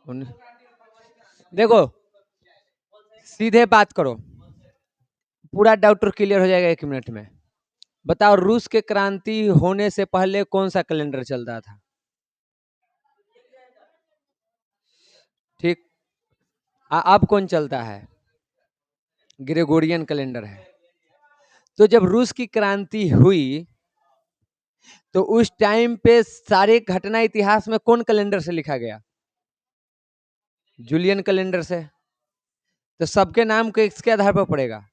उन- देखो सीधे बात करो, पूरा डाउट क्लियर हो जाएगा 1 मिनट में। बताओ रूस के क्रांति होने से पहले कौन सा कैलेंडर चलता था? ठीक। अब कौन चलता है? ग्रेगोरियन कैलेंडर है। तो जब रूस की क्रांति हुई तो उस टाइम पे सारे घटना इतिहास में कौन कैलेंडर से लिखा गया? जूलियन कैलेंडर से। तो सबके नाम को किसके आधार पर पड़ेगा?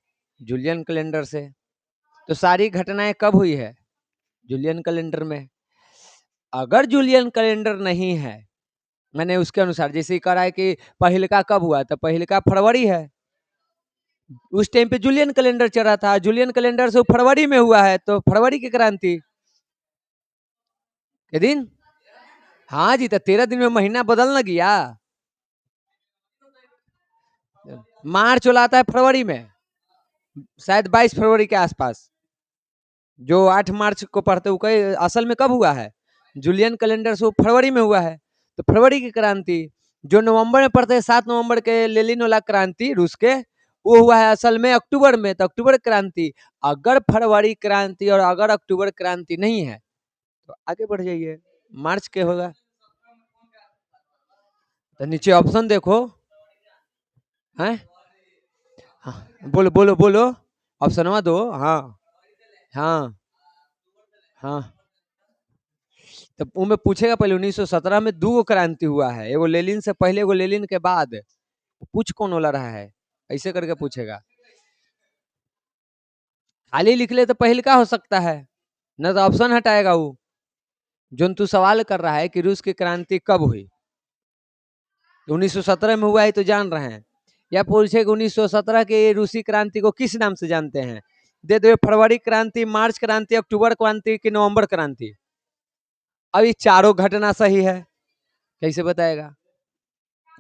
जूलियन कैलेंडर से। तो सारी घटनाएं कब हुई है? जूलियन कैलेंडर में। अगर जूलियन कैलेंडर नहीं है, मैंने उसके अनुसार जैसे कह रहा है कि पहिलका कब हुआ, तो पहिलका फरवरी है। उस टाइम पे जूलियन कैलेंडर चल रहा था, जूलियन कैलेंडर से फरवरी में हुआ है, तो फरवरी की क्रांति के दिन। हाँ जी, तो 13 दिन में महीना बदल न गया। मार्च वाला आता है फरवरी में, शायद 22 फरवरी के आसपास। जो 8 मार्च को पढ़ते हुए असल में कब हुआ है? जूलियन कैलेंडर से फरवरी में हुआ है। तो फरवरी की क्रांति जो नवंबर में पड़ते हैं, 7 नवंबर के लेनिन वाला क्रांति रूस के, वो हुआ है असल में अक्टूबर में। तो अक्टूबर क्रांति, अगर फरवरी क्रांति और अगर अक्टूबर क्रांति नहीं है तो आगे बढ़ जाइए, मार्च के होगा। तो नीचे ऑप्शन देखो है। हाँ, बोलो बोलो बोलो, ऑप्शन दो। हाँ हाँ हाँ। तो उनमें पूछेगा पहले 1917 में 2 क्रांति हुआ है, एगो लेनिन से पहले एगो लेनिन के बाद। पूछ कौन वाला रहा है, ऐसे करके पूछेगा। खाली लिख ले तो पहल का हो सकता है, न तो ऑप्शन हटाएगा वो। जो तू सवाल कर रहा है कि रूस की क्रांति कब हुई, 1917 में हुआ है तो जान रहे हैं, या पूछे 1917 के रूसी क्रांति को किस नाम से जानते हैं, दे दो फरवरी क्रांति, मार्च क्रांति, अक्टूबर क्रांति की नवंबर क्रांति। अब ये चारों घटना सही है, कैसे बताएगा?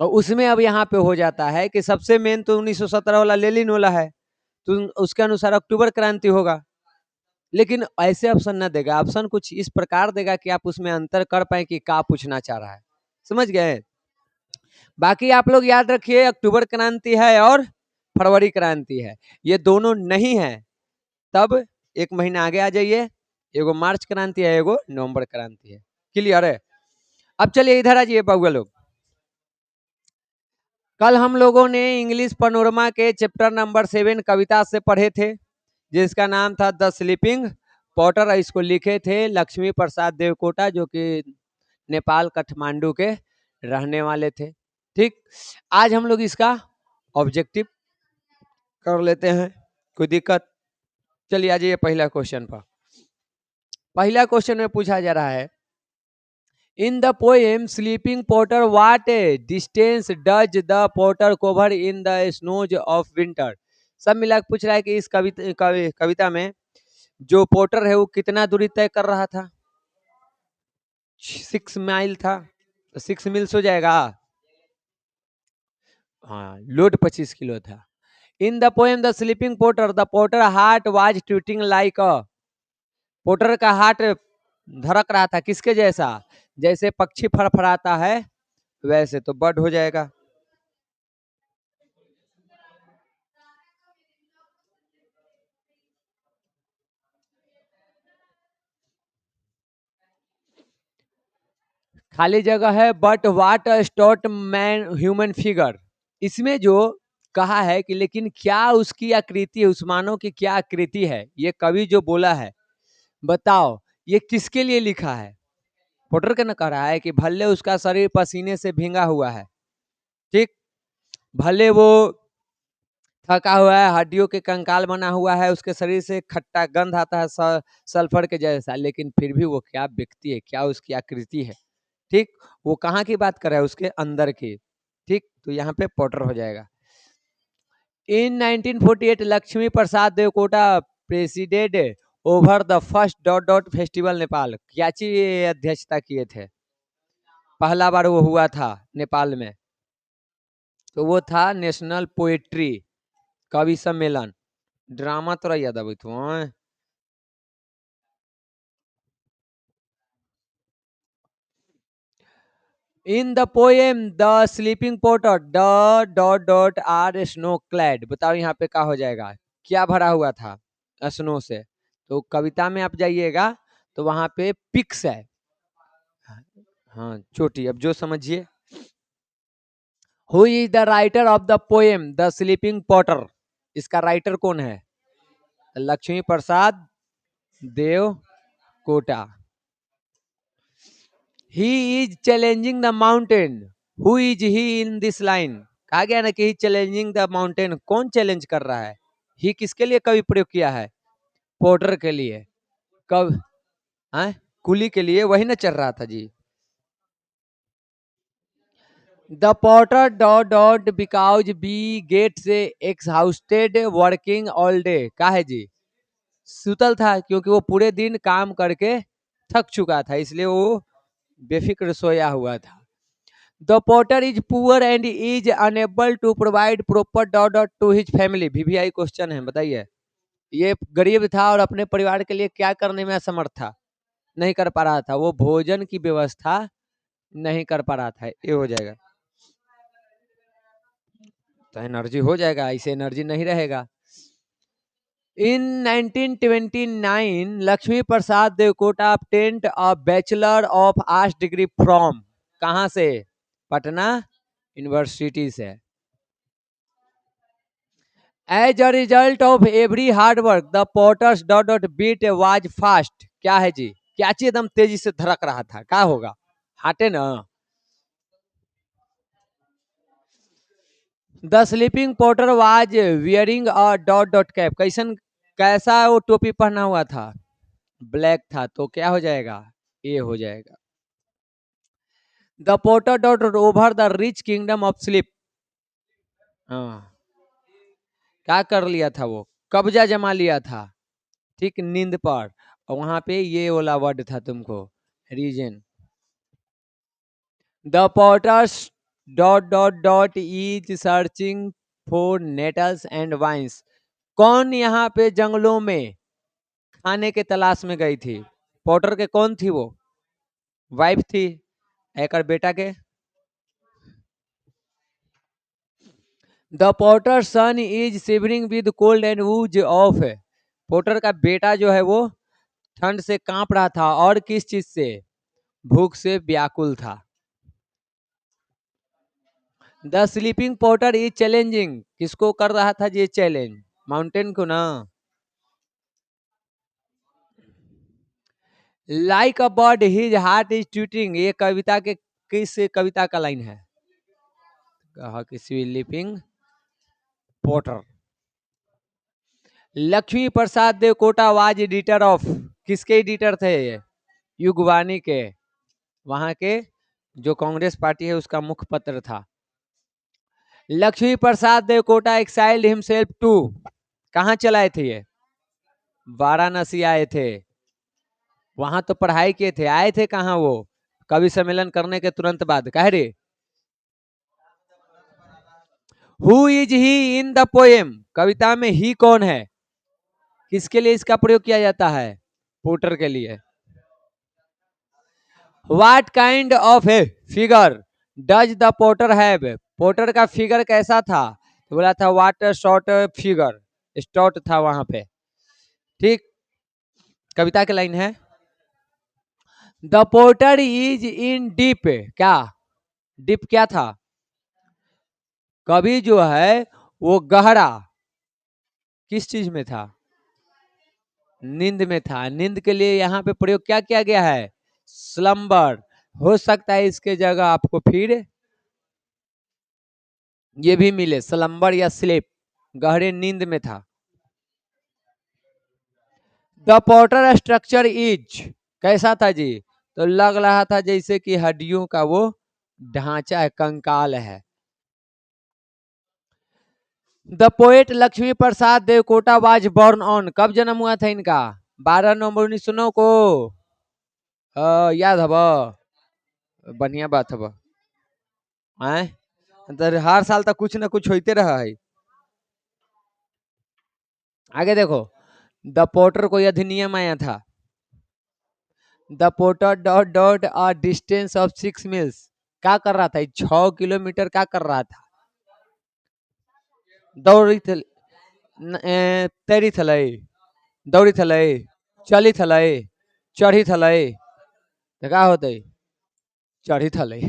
और उसमें अब यहाँ पे हो जाता है कि सबसे मेन तो 1917 वाला लेनिन वाला है, तो उसके अनुसार अक्टूबर क्रांति होगा। लेकिन ऐसे ऑप्शन ना देगा, ऑप्शन कुछ इस प्रकार देगा कि आप उसमें अंतर कर पाए कि क्या पूछना चाह रहा है। समझ गए? बाकी आप लोग याद रखिए, अक्टूबर क्रांति है और फरवरी क्रांति है, ये दोनों नहीं है तब एक महीना आगे आ जाइए, एगो मार्च क्रांति है, एगो नवंबर क्रांति है। क्लियर है? अब चलिए इधर आ जाइए बाबू लोग। कल हम लोगों ने इंग्लिश पनोरमा के चैप्टर नंबर 7 कविता से पढ़े थे, जिसका नाम था द स्लीपिंग पॉटर। इसको लिखे थे लक्ष्मी प्रसाद देवकोटा, जो कि नेपाल काठमांडू के रहने वाले थे। ठीक, आज हम लोग इसका ऑब्जेक्टिव कर लेते हैं, कोई दिक्कत? चलिए आ जाइए पहला क्वेश्चन पर। पहला क्वेश्चन में पूछा जा रहा है, इन the poem sleeping porter what distance does the porter cover in the snows of winter. सब मिला पूछ रहा है कि इस कविता में जो पोर्टर है वो कितना दूरी तय कर रहा था? 6 माइल था, तो 6 मील्स हो जाएगा। हाँ, लोड 25 किलो था। इन the poem the sleeping porter the porter heart was tweeting like a, porter का हार्ट धड़क रहा था किसके जैसा? जैसे पक्षी फड़फड़ाता है वैसे, तो बर्ड हो जाएगा। खाली जगह है, but what stout man human figure. इसमें जो कहा है कि लेकिन क्या उसकी आकृति है, उस मानव की क्या आकृति है, ये कवि जो बोला है, बताओ ये किसके लिए लिखा है? पोटर के न कह रहा है कि भले उसका शरीर पसीने से भींगा हुआ है, ठीक, भले वो थका हुआ है, हड्डियों के कंकाल बना हुआ है, उसके शरीर से खट्टा गंध आता है सल्फर के जैसा, लेकिन फिर भी वो क्या व्यक्ति है, क्या उसकी आकृति है। ठीक, वो कहाँ की बात कर रहा है? उसके अंदर की। ठीक, तो यहाँ पे पोटर हो जाएगा। In 1948 Laxmi Prasad Devkota president over the first dot dot festival Nepal. क्या चीज अध्यक्षता किए थे? पहला बार वो हुआ था नेपाल में, तो वो था नेशनल पोएट्री कवि सम्मेलन। ड्रामा तोरा याद आबे तो इन the poem the sleeping porter the dot dot are snow clad, बताओ यहाँ पे क्या हो जाएगा, क्या भरा हुआ था स्नो से। तो कविता में आप जाइएगा तो वहां पे पिक्स है। हाँ चोटी, अब जो समझिए। Who is the writer of the poem the sleeping porter, इसका राइटर कौन है? Laxmi Prasad Devkota. He is challenging the mountain, who is he in this line, कहा गया ना कि ही चैलेंजिंग द माउंटेन, कौन चैलेंज कर रहा है? ही किसके लिए कवि प्रयोग किया है? पोर्टर के लिए। कब है? कुली के लिए, वही ना चल रहा था जी। The porter dot dot because be get से एक्सहाउस्टेड वर्किंग ऑल डे, का है जी? सुतल था क्योंकि वो पूरे दिन काम करके थक चुका था, इसलिए वो बेफिक्र सोया हुआ था। The porter is poor and is unable to provide proper dot dot to his family, VVI question है, बताइए। ये गरीब था और अपने परिवार के लिए क्या करने में असमर्थ था, नहीं कर पा रहा था, वो भोजन की व्यवस्था नहीं कर पा रहा था, ये हो जाएगा। तो एनर्जी हो जाएगा, इसे एनर्जी नहीं रहेगा। In 1929 Laxmi Prasad Devkota obtained a bachelor of arts degree from, कहां से? पटना यूनिवर्सिटी से। As a result of every hard work the porters dot dot beat was fast, क्या है जी? क्या चीज एकदम तेजी से धड़क रहा था, क्या होगा? हाटे ना। The sleeping porter was wearing a dot dot cap, कैसन, कैसा वो टोपी पहना हुआ था? ब्लैक था, तो क्या हो जाएगा? ये हो जाएगा। The porter dot over the rich kingdom of sleep, हाँ, क्या कर लिया था वो? कब्जा जमा लिया था, ठीक, नींद पर। और वहां पे ये वाला वर्ड था तुमको, reason. The porters dot dot dot is searching for nettles and vines, कौन यहाँ पे जंगलों में खाने के तलाश में गई थी? पोर्टर के कौन थी वो? वाइफ थी, एक बेटा के। The porter son is shivering with cold and woes of, porter का बेटा जो है वो ठंड से कांप रहा था, और किस चीज से? भूख से व्याकुल था। The sleeping porter is challenging, किसको कर रहा था ये चैलेंज? माउंटेन को ना। Like a bird his heart is tweeting, ये कविता के किस कविता का लाइन है? कहा कि sleeping porter. Lakshmi Prasad Devkota was editor of, किसके एडिटर थे ये? युगवाणी के, वहां के जो कांग्रेस पार्टी है उसका मुख्य पत्र था। Lakshmi Prasad Devkota exiled himself to, कहाँ चलाए थे ये? वाराणसी आए थे, वहां तो पढ़ाई किए थे, आए थे कहाँ वो? कवि सम्मेलन करने के तुरंत बाद, कह रे। Who is he in the poem, कविता में ही कौन है? किसके लिए इसका प्रयोग किया जाता है? पोर्टर के लिए। What kind of a figure does the porter have, porter का फिगर कैसा था? तो बोला था व्हाट शॉर्ट फिगर, स्टॉट था वहां पे, ठीक। कविता की लाइन है, the porter is in deep, क्या? डीप क्या था? कवि जो है वो गहरा किस चीज में था? नींद में था। नींद के लिए यहाँ पे प्रयोग क्या किया गया है? स्लम्बर। हो सकता है इसके जगह आपको फिर ये भी मिले, स्लम्बर या स्लीप, गहरे नींद में था। द पोर्टर स्ट्रक्चर इज, कैसा था जी? तो लग रहा था जैसे कि हड्डियों का वो ढांचा है, कंकाल है। The poet Lakshmi Prasad Devkota was born on, कब जन्म हुआ था इनका? 12 नवंबर 1909 को। याद हब, बढ़िया बात हब। आए तो हर साल तक कुछ ना कुछ होते रहा है। आगे देखो, द पोर्टर कोई अधिनियम आया था, the porter dot dot a distance of 6 meals, क्या कर रहा था? 6 किलोमीटर क्या कर रहा था? दौड़ी थल तैरी थलै, दौड़ी थलै, चली थलै, चढ़ी थलै, तो क्या होते? चढ़ी थलै।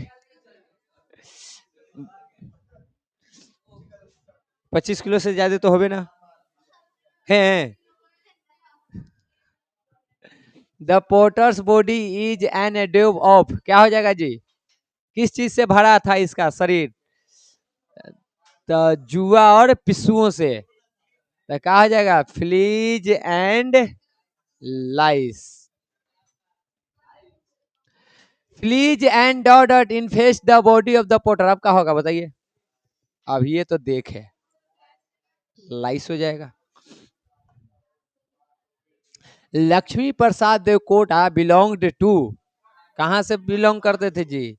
25 किलो से ज्यादा तो होबे ना है। The porters body is an adobe of, क्या हो जाएगा जी? किस चीज से भरा था इसका शरीर? तो जुआ और पिस्सुओं से। तो क्या हो जाएगा? Fleas and lice. Fleas and dot infest the body of the porter. अब क्या होगा बताइए? अब ये तो देख है, लाइस हो जाएगा। लक्ष्मी प्रसाद देवकोटा बिलोंग्ड टू, कहां से बिलोंग करते थे जी?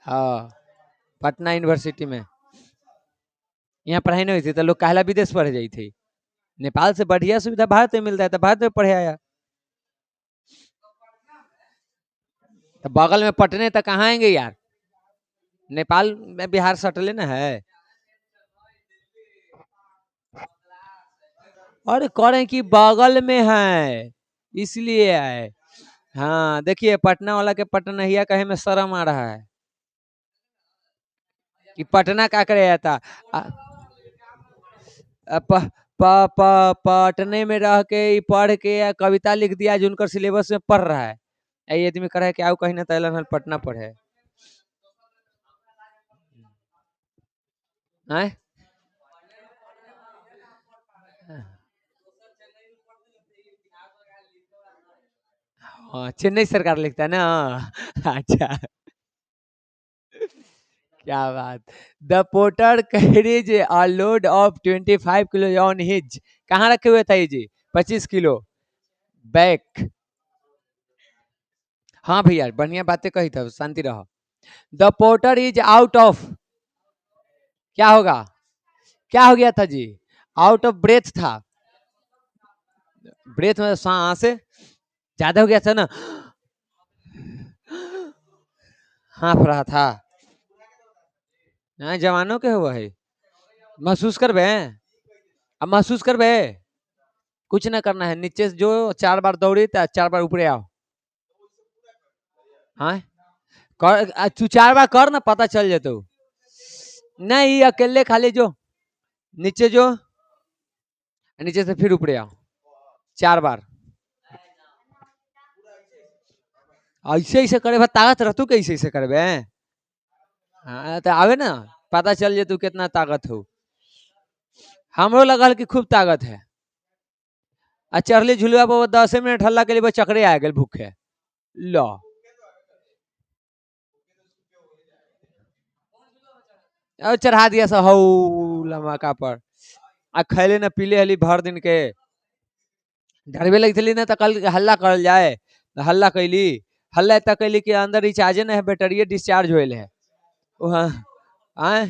हाँ, पटना यूनिवर्सिटी में। यहाँ पढ़ाई नहीं हुई थी तो लोग कहला विदेश पढ़ जाई थी। नेपाल से बढ़िया सुविधा भारत में मिलता है तो भारत में पढ़े आया। तो बगल में पटने तक कहाँ आएंगे यार? नेपाल में बिहार सटले ना है। और करें कि बगल में है इसलिए है। हाँ देखिए, पटना वाला के पटनहिया कहे में शर्म आ रहा है कि पटना क्या करे जाता। पटने में रह के पढ़ के या कविता लिख दिया जो उनकर सिलेबस में पढ़ रहा है। ये आदमी कह रहा है कि आओ कहीं ना तैलन पटना पढ़े। हाँ, चेन्नई सरकार लिखता है ना। अच्छा, क्या बात। The porter carries a load of 25 kilo on his, कहाँ रखे हुए था ये जी? 25 किलो बैक। हाँ भैया बढ़िया बातें कही था, शांति रहो। The porter is out of, क्या होगा? क्या हो गया था जी? आउट ऑफ ब्रेथ था। ब्रेथ में सांस ज्यादा हो गया था ना, हाँफ रहा था। हाँ, जवानों के हुआ है। महसूस करबे, अब महसूस करबे। कुछ ना करना है, नीचे से जो 4 बार दौड़ी 4 बार ऊपर आओ। हाँ, तू 4 बार कर ना, पता चल जाते। नहीं अकेले खाली जो नीचे जो, नीचे से फिर ऊपर आओ 4 बार। ऐसे ऐसे करे ताकत रहतू, कैसे ऐसे करबे? हाँ तो आवे ना, पता चल जे तू कितना ताकत हो। हमरो लगल कि खूब ताकत है। आ चढ़ली झुलवा पर 10 मिनट हल्ला के लिए चक्रे आ गए भूखे। लो और चढ़ा दिया सा हऊ लमाका पर। आ खैले न पीले हली भर दिन के डरबे लगी ना, तो कल हल्ला कर जाए तो हल्ला कैली। हल्ला इतना कैली कि अंदर रिचार्जे ना है, बैटरी डिस्चार्ज होल है। वहाँ आए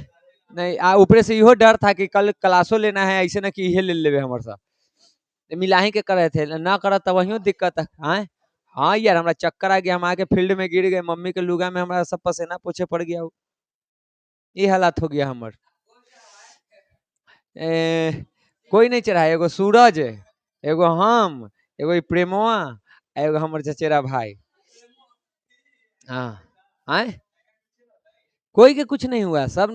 नहीं ऊपरे से इहो डर था कि कल क्लासो लेना है, ऐसे ना कि इहे ले लेवे हमारे साथ। मिलाही के करे थे ना, करा तब वही दिक्कत है। हाँ हाँ यार, हमारा चक्कर आ गया, हम आके फील्ड में गिर गए, मम्मी के लुगा में हमारा सब पसीना पोछे पड़ गया। ये हालात हो गया हमार। कोई नहीं चढ़ा, एगो सूरज, एगो हम, एगो प्रेमवा, एगो हमर चचेरा भाई। हाँ आए, कोई के कुछ नहीं हुआ, सब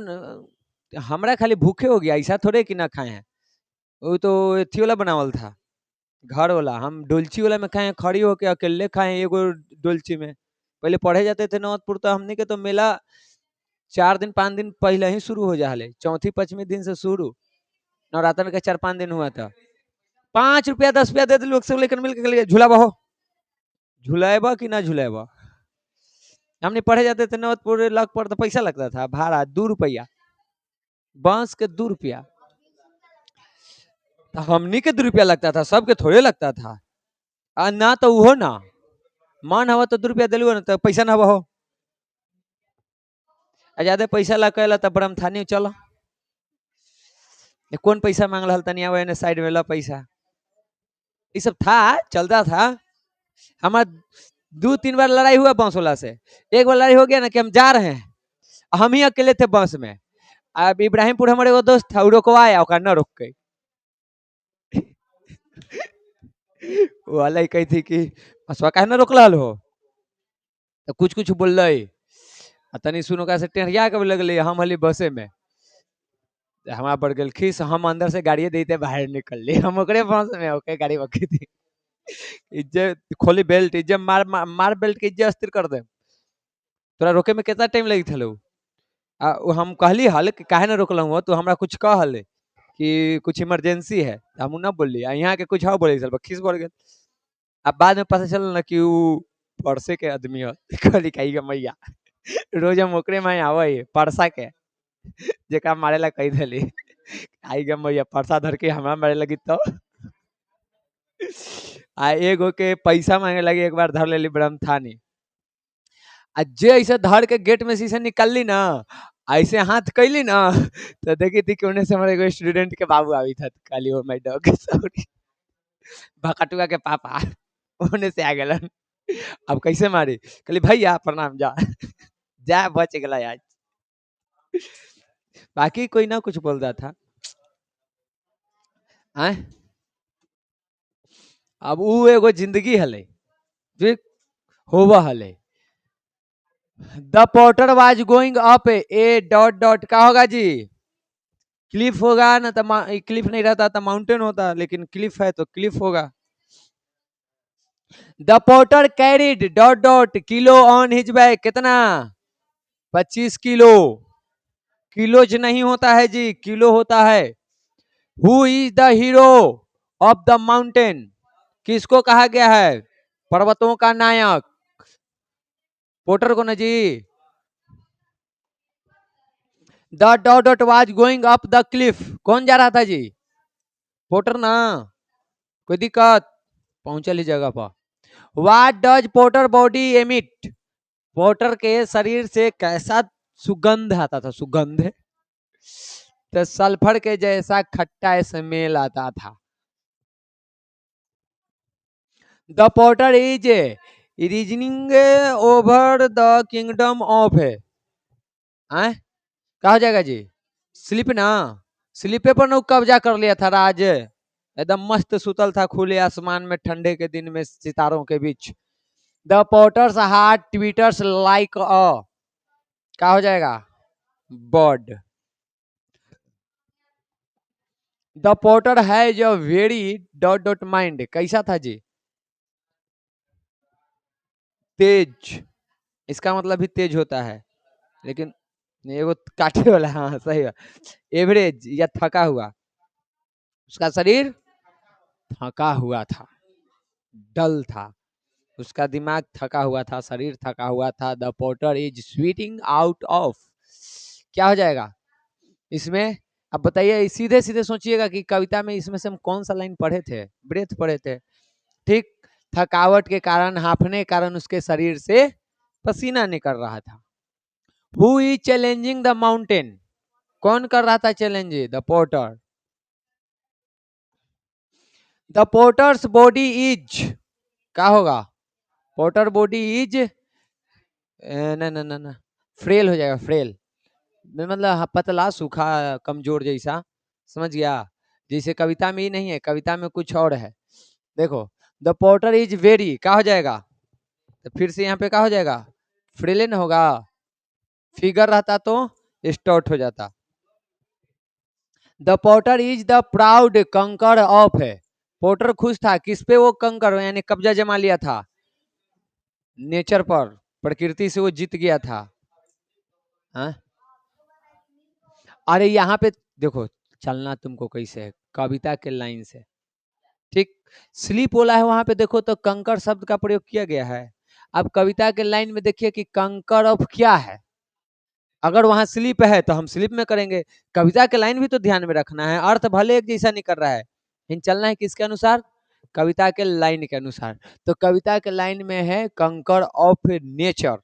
हमरा खाली भूखे हो गया, ऐसा थोड़े कि ना खाए हैं। वो तो एथी वाला बनावल था, घर वाला। हम डोलची वाला में खाए, खड़ी होके अकेले खाए एगो डोलची में। पहले पढ़े जाते थे नौतपुर, तो हमने के तो मेला 4 दिन 5 दिन पहले ही शुरू हो जाले, चौथी पचमी दिन से शुरू। नवरात्र के 4 5 दिन हुआ था। 5 रुपया 10 रुपया दे लोग सब लेकर मिलकर झूला बहो, झुलाएबा कि ना झुलाएबा। हमने पढ़े जाते थे नौतपुर लग पर, तो पैसा लगता था भाड़ा 2 रुपया, बांस के 2 रुपया। तो हमनी के 2 रुपया लगता था, सबके थोड़े लगता था। ना तो वो ना मन हवा तो 2 रुपया दिलु ना, तो पैसा ना हो। ज्यादा पैसा लगा तो ब्रह्मथानी चलो, कौन पैसा मांग रहा तनी आवे साइड में ला पैसा। ये सब था, चलता था। हमारा 2-3 बार लड़ाई हुआ बांसवाला से। एक बार लड़ाई हो गया ना कि हम जा रहे हैं, हम ही अकेले थे बस में। अब इब्राहिमपुर हमारे वो दोस्त था, वो रुकवाया, ओकरा न रोक के। वो अलग कही थी कि बसवा काहे न रोकल हो, तो कुछ कुछ बोल रही, तनी सुनो का से टेढ़िया के लगले, हम हली बसे में, हमारा बढ़ गल खीस, हम अंदर से गाड़िए देते बाहर निकल ली, हम ओकरे बस में ओके गाड़ी बकी थी। इज्जत खोली बेल्ट, इज्जत मार मार, मार बेल्ट के इज्जत अस्थिर कर दे। तोरा रोके में कितना टाइम लगी थलो? हम कहली हल कि काहे न रोकल हो, तो हमरा कुछ कहल कि कुछ इमरजेंसी है, हम ना बोली, यहाँ के कुछ और बोले, चल खीस बोल गए। अब बाद में पता चल ना कि वो परसे के आदमी है। कहली कही के मैया रोज हम ओकरे में आवे परसा के, जेका मारे ला कही देली, आई गे मैया परसा धर के हमरा मारे लगी तो। आ एगो के पैसा मांगे लगी, एक बार धर लेली ब्रह्मथानी, आ जे ऐसे धर के गेट में से ऐसे निकलली ना, ऐसे हाथ कैली ना, तो देखी थी कि उन्हें से हमारे एगो स्टूडेंट के बाबू आई था, काली ओ माय डॉग सॉरी, भकटुआ के पापा उन्हें से आ गलन। अब कैसे मारी, कहली भैया प्रणाम, जा जा बच गला आज। बाकी कोई ना कुछ बोल रहा था। आय? अब वो एगो जिंदगी हले, ठीक होवा हले। The porter was going up A dot dot, का होगा जी? क्लिफ होगा ना, तो क्लिफ नहीं रहता तो माउंटेन होता, लेकिन क्लिफ है तो क्लिफ होगा। The porter carried dot dot kilo on his back, कितना? 25 किलो। किलोज नहीं होता है जी, किलो होता है। Who is the hero of the mountain, किसको कहा गया है पर्वतों का नायक? पोर्टर को ना जी। The dot dot was going up the cliff, कौन जा रहा था जी? पोर्टर ना। कोई दिक्कत? पहुंचल ही जगह पर। What does porter body emit, porter के शरीर से कैसा सुगंध आता था? सुगंध, तो सल्फर के जैसा खट्टा स्मेल आता था। The porter is reasoning over the kingdom of है, कहा जाएगा जी? स्लिप ना, स्लिपे पर ना कब्जा कर लिया था राज, एकदम मस्त सुतल था खुले आसमान में ठंडे के दिन में सितारों के बीच। The porters heart twitters like a, क्या हो जाएगा? बर्ड। द पोर्टर है जो वेरी डॉट डॉट माइंड, कैसा था जी? तेज, इसका मतलब भी तेज होता है, लेकिन ये वो काटे वाला, हाँ सही है। एवरेज या थका हुआ, उसका शरीर थका हुआ था, डल था, उसका दिमाग थका हुआ था, शरीर थका हुआ था। The porter is sweating out of, क्या हो जाएगा इसमें? अब बताइए, सीधे सीधे सोचिएगा कि कविता में इसमें से हम कौन सा लाइन पढ़े थे? ब्रेथ पढ़े थे, ठीक। थकावट के कारण, हाफने के कारण उसके शरीर से पसीना निकल रहा था। Who is challenging the mountain, कौन कर रहा था challenge? The porter. The porters body is, क्या होगा? पोर्टर बॉडी इज, ना ना ना ना, फ्रेल हो जाएगा, फ्रेल मतलब पतला सूखा कमजोर जैसा, समझ गया? जैसे कविता में ही नहीं है, कविता में कुछ और है। देखो, द पोर्टर इज वेरी, क्या हो जाएगा? तो फिर से यहाँ पे क्या हो जाएगा? फ्रेले ना होगा, फिगर रहता तो स्टॉट हो जाता। The porter is the proud कंकर ऑफ है, पोर्टर खुश था किस पे? वो कंकर यानी कब्जा जमा लिया था, नेचर पर, प्रकृति से वो जीत गया था। हाँ? अरे यहाँ पे देखो, चलना तुमको कैसे है, कविता के लाइन से, ठीक। स्लीप बोला है वहां पे, देखो तो कंकर शब्द का प्रयोग किया गया है। अब कविता के लाइन में देखिए कि कंकर ऑफ क्या है, अगर वहां स्लीप है तो हम स्लीप में करेंगे। कविता के लाइन भी तो ध्यान में रखना है, अर्थ भले एक जैसा नहीं कर रहा है, लेकिन चलना है किसके अनुसार? कविता के लाइन के अनुसार। तो कविता के लाइन में है कंकर ऑफ नेचर,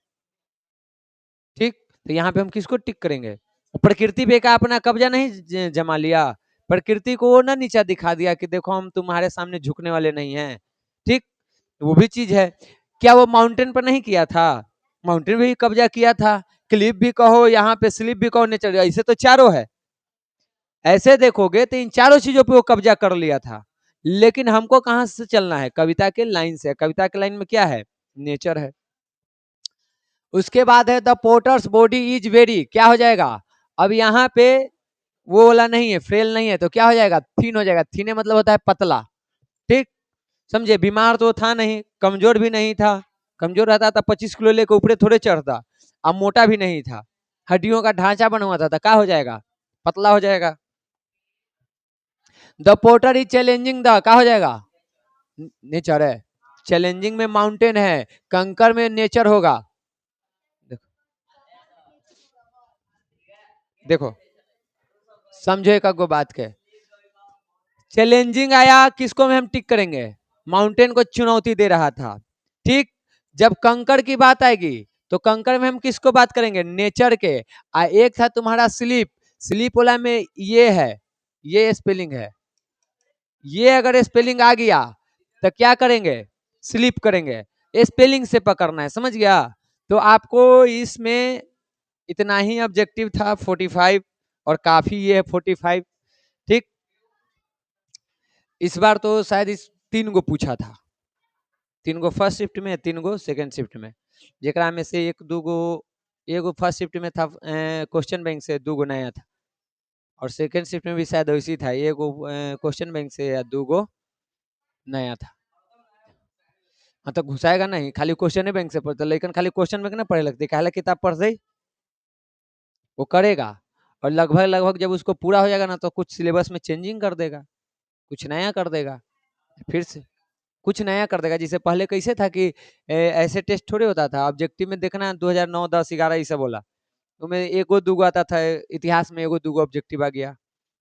ठीक। तो यहाँ पे हम किसको टिक करेंगे? प्रकृति पे का अपना कब्जा नहीं जमा लिया, प्रकृति को वो ना नीचा दिखा दिया कि देखो हम तुम्हारे सामने झुकने वाले नहीं हैं, ठीक। वो भी चीज है। क्या वो माउंटेन पर नहीं किया था? माउंटेन भी कब्जा किया था। क्लिप भी कहो, यहाँ पे स्लिप भी कहो, नेचर, ऐसे तो चारों है। ऐसे देखोगे तो इन चारों चीजों पे वो कब्जा कर लिया था। लेकिन हमको कहां से चलना है? कविता के लाइन से। कविता के लाइन में क्या है? नेचर है। उसके बाद है the porters body is very, क्या हो जाएगा? अब यहाँ पे वो वाला नहीं है, फ्रेल नहीं है, तो क्या हो जाएगा? थीन हो जाएगा। थीने मतलब होता है पतला। ठीक, समझे? बीमार तो था नहीं, कमजोर भी नहीं था। कमजोर रहता था 25 किलो लेकर ऊपरे थोड़े चढ़ता। अब मोटा भी नहीं था, हड्डियों का ढांचा बना हुआ था, क्या हो जाएगा? पतला हो जाएगा। The porter is challenging the, क्या हो जाएगा? नेचर है। चैलेंजिंग में माउंटेन है, कंकर में नेचर होगा। देखो, समझो एक अगो बात के। चैलेंजिंग आया, किसको में हम टिक करेंगे? माउंटेन को चुनौती दे रहा था। ठीक, जब कंकर की बात आएगी तो कंकर में हम किसको बात करेंगे? नेचर के। एक था तुम्हारा स्लीप। स्लीप वाला में ये है, ये स्पेलिंग है। ये अगर स्पेलिंग आ गया तो क्या करेंगे? स्लीप करेंगे। स्पेलिंग से पकड़ना है, समझ गया? तो आपको इसमें इतना ही ऑब्जेक्टिव था 45, और काफी ये है 45। ठीक, इस बार तो शायद इस 3 गो पूछा था। 3 गो फर्स्ट शिफ्ट में, 3 गो सेकंड शिफ्ट में, जेकरा में से एक दो गो, एगो फर्स्ट शिफ्ट में था क्वेश्चन बैंक से, 2 गो नया था। और सेकंड शिफ्ट में भी शायद वैसी था, एगो क्वेश्चन बैंक से या 2 गो नया था। हाँ तो घुसाएगा नहीं, खाली क्वेश्चन बैंक से पढ़ता, लेकिन खाली क्वेश्चन बैंक ना पढ़े लगती, काहे किताब पढ़ दे, वो करेगा। और लगभग लगभग जब उसको पूरा हो जाएगा ना, तो कुछ सिलेबस में चेंजिंग कर देगा, कुछ नया कर देगा, फिर से कुछ नया कर देगा। जिसे पहले कैसे था कि ऐसे टेस्ट थोड़े होता था, ऑब्जेक्टिव में देखना 2009 10 11 ये सब बोला, तो में एगो दूगो आता था, इतिहास में एगो दूगो ऑब्जेक्टिव आ गया,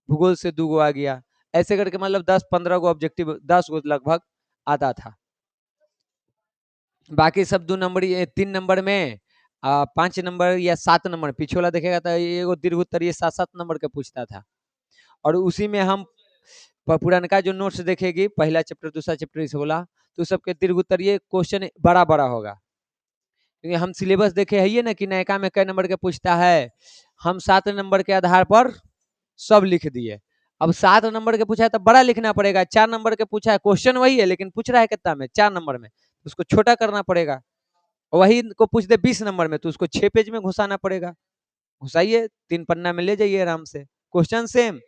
भूगोल से 2 गो आ गया, ऐसे करके मतलब 10 15 गो ऑब्जेक्टिव, 10 गो लगभग आता था। बाकी सब 2 नंबर, 3 नंबर में 5 नंबर या 7 नंबर पीछे वाला देखेगा तो एगो दीर्घ उत्तर ये 7 7 नंबर के पूछता था। और उसी में हम पुरानका जो नोट्स देखेगी, पहला चैप्टर दूसरा चैप्टर इसे बोला, तो सबके दीर्घ उत्तर ये क्वेश्चन बड़ा बड़ा होगा, क्योंकि हम सिलेबस देखे है ये ना कि नयका में कई नंबर के पूछता है। हम 7 नंबर के आधार पर सब लिख दिए। अब 7 नंबर के पूछा है तो बड़ा लिखना पड़ेगा, 4 नंबर के पूछा है, क्वेश्चन वही है लेकिन पूछ रहा है कितना में? 4 नंबर में, उसको छोटा करना पड़ेगा। वही को पूछ दे 20 नंबर में, तो उसको 6 पेज में घुसाना पड़ेगा। घुसाइए, 3 पन्ना में ले जाइए आराम से, क्वेश्चन सेम।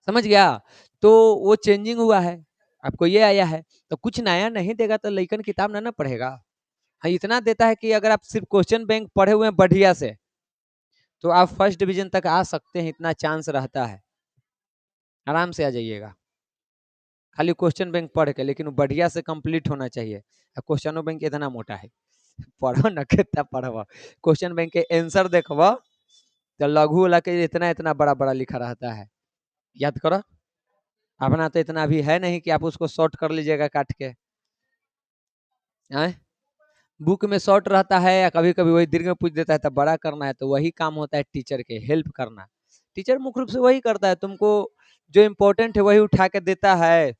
समझ गया? तो वो चेंजिंग हुआ है, आपको ये आया है, तो कुछ नया नहीं देगा तो लइकन किताब ना पढ़ेगा। हाँ, इतना देता है कि अगर आप सिर्फ क्वेश्चन बैंक पढ़े हुए हैं बढ़िया से, तो आप फर्स्ट डिवीजन तक आ सकते हैं, इतना चांस रहता है, आराम से आ जाइएगा। खाली क्वेश्चन बैंक पढ़ के, लेकिन बढ़िया से कंप्लीट होना चाहिए। क्वेश्चन बैंक इतना मोटा है, पढ़ो न कितना पढ़ब, क्वेश्चन बैंक के आंसर देखब तो लघु वाला के इतना इतना बड़ा बड़ा लिखा रहता है, याद करो। अपना तो इतना अभी है नहीं कि आप उसको शॉर्ट कर लीजिएगा काट के। बुक में शॉर्ट रहता है, या कभी कभी वही दीर्घ में पूछ देता है, तब बड़ा करना है, तो वही काम होता है टीचर के, हेल्प करना। टीचर मुख्य रूप से वही करता है, तुमको जो इम्पोर्टेंट है वही उठा के देता है,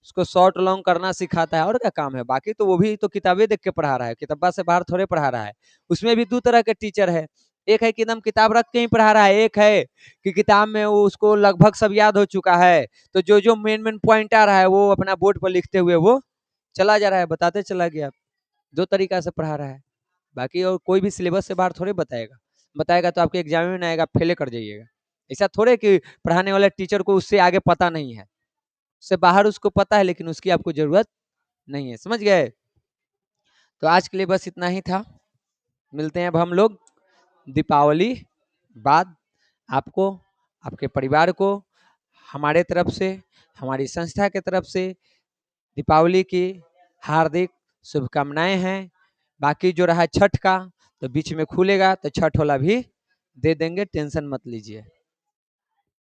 उसको शॉर्ट लॉन्ग करना सिखाता है, और क्या काम है? बाकी तो वो भी तो किताबें देख के पढ़ा रहा है, किताबा से बाहर थोड़े पढ़ा रहा है। उसमें भी 2 तरह के टीचर है, एक है कि एकदम किताब रख के ही पढ़ा रहा है, एक है कि किताब में वो उसको लगभग सब याद हो चुका है, तो जो जो मेन मेन पॉइंट आ रहा है वो अपना बोर्ड पर लिखते हुए वो चला जा रहा है, बताते चला गया। 2 तरीका से पढ़ा रहा है। बाकी और कोई भी सिलेबस से बाहर थोड़े बताएगा, बताएगा तो आपके एग्जाम में ना आएगा, फेले कर जाइएगा। ऐसा थोड़े कि पढ़ाने वाले टीचर को उससे आगे पता नहीं है, उससे बाहर उसको पता है, लेकिन उसकी आपको जरूरत नहीं है। समझ गए? तो आज के लिए बस इतना ही था। मिलते हैं अब हम लोग दीपावली बाद। आपको, आपके परिवार को हमारे तरफ से, हमारी संस्था के तरफ से दीपावली की हार्दिक शुभकामनाएं हैं। बाकी जो रहा छठ का, तो बीच में खुलेगा तो छठ वाला भी दे देंगे, टेंशन मत लीजिए।